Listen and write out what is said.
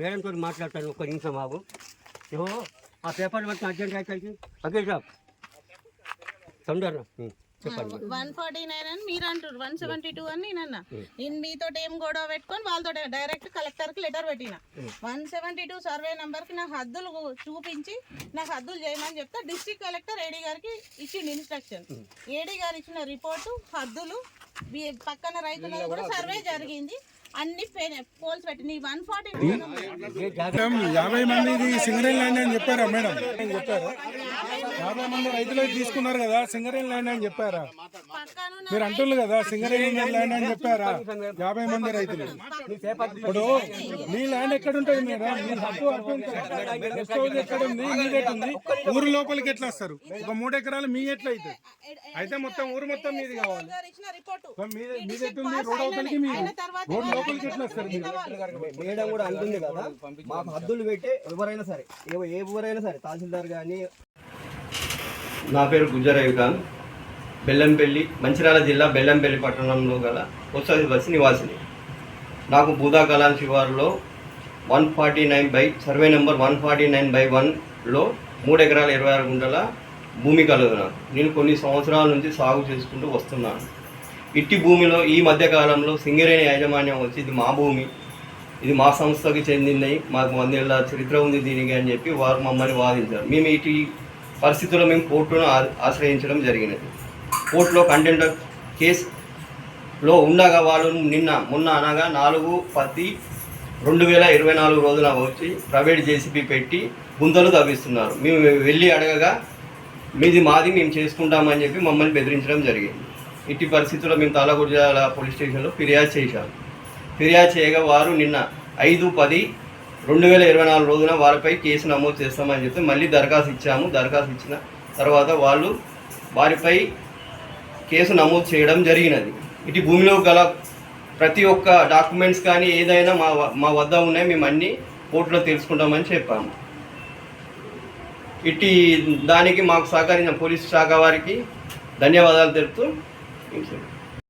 మేడంతో మాట్లాడతాను, ఒక్క నిమిషం బాబు. ఏమో ఆ పేపర్ పట్టిన అర్జెంట్ అయితే అదే సార్ తొందరగా చెప్పండి. 149 అని మీరు అంటారు, 172 అని నేనన్నా. నేను మీతో ఏం గొడవ పెట్టుకొని వాళ్ళతో డైరెక్ట్ కలెక్టర్కి లెటర్ పెట్టిన. 172 సర్వే నెంబర్కి నా హద్దులు చూపించి నాకు హద్దులు చేయమని చెప్తే డిస్ట్రిక్ట్ కలెక్టర్ ఏడీ గారికి ఇచ్చింది ఇన్స్ట్రక్షన్. ఏడీ గారు ఇచ్చిన రిపోర్టు హద్దులు పక్కన రైతులకు కూడా సర్వే జరిగింది, అన్ని పోల్స్ పెట్టి 50 మంది సింగరేణి ల్యాండ్ అని చెప్పారా మేడం? చెప్పారా 50 మంది రైతులకు తీసుకున్నారు కదా సింగరేణి ల్యాండ్ అని చెప్పారా? మీరు అంటున్నారు కదా సింగరేణి ల్యాండ్ అని చెప్పారా? 50 మంది రైతులు. ఇప్పుడు మీ ల్యాండ్ ఎక్కడ ఉంటుంది మేడం? మీ హక్కు ఎక్కడ ఉంది? మీదెట్టుంది? ఊరు లోపలికి ఎట్లా వస్తారు? ఒక 3 ఎకరాలు మీ ఎట్లా అవుతుంది? అయితే మొత్తం ఊరు మొత్తం మీది కావాలి. మీదెట్టుంది? రోడ్ అవతలికి మీ రోడ్ లోపలికి ఎట్లా వస్తారు? మేడం కూడా అంటుంది కదా, మాకు హద్దులు పెట్టే ఎవరైనా సరే ఎవరైనా సరే తహసీల్దార్ కానీ. నా పేరు గుజ్జరయ్య ఖాన్, బెల్లంపల్లి, మంచిర్యాల జిల్లా బెల్లంపల్లి పట్టణంలో గల పోస్టాఫీస్ బస్సు నివాసిని. నాకు బూదాకలాన్ శివారులో 149 సర్వే నెంబర్ 149/1లో 3 ఎకరాల 26 గుంటల భూమి కలదు. నేను కొన్ని సంవత్సరాల నుంచి సాగు చేసుకుంటూ వస్తున్నాను. ఇట్టి భూమిలో ఈ మధ్యకాలంలో సింగరేణి యాజమాన్యం వచ్చి ఇది మా భూమి, ఇది మా సంస్థకి చెందినవి, మాకు 100 ఏళ్ళ చరిత్ర ఉంది దీనికి అని చెప్పి వారు మమ్మల్ని వాదించారు. మేము ఇటు పరిస్థితుల్లో మేము కోర్టును ఆశ్రయించడం జరిగినది. కోర్టులో కంటెంట్ కేసులో ఉండగా వాళ్ళు మొన్న అనగా 4/10/2024 రోజున వచ్చి ప్రైవేట్ జేసీబీ పెట్టి గుంతలు తవ్విస్తున్నారు. మేము వెళ్ళి అడగగా మీది మాది మేము చేసుకుంటామని చెప్పి మమ్మల్ని బెదిరించడం జరిగింది. ఇట్టి పరిస్థితుల్లో మేము తాళ్ళగుర్జాల పోలీస్ స్టేషన్లో ఫిర్యాదు చేశాము. ఫిర్యాదు చేయగా వారు నిన్న 5/10/2024 రోజున వారిపై కేసు నమోదు చేస్తామని చెప్పి మళ్ళీ దరఖాస్తు ఇచ్చాము. దరఖాస్తు ఇచ్చిన తర్వాత వాళ్ళు వారిపై కేసు నమోదు చేయడం జరిగినది. ఇటు భూమిలో గల ప్రతి ఒక్క డాక్యుమెంట్స్ కానీ ఏదైనా మా వద్ద ఉన్నాయి, మేము అన్నీ కోర్టులో తెలుసుకుంటామని చెప్పాము. ఇట్టి దానికి మాకు సహకరించిన పోలీసు శాఖ వారికి ధన్యవాదాలు తెలుపుతూ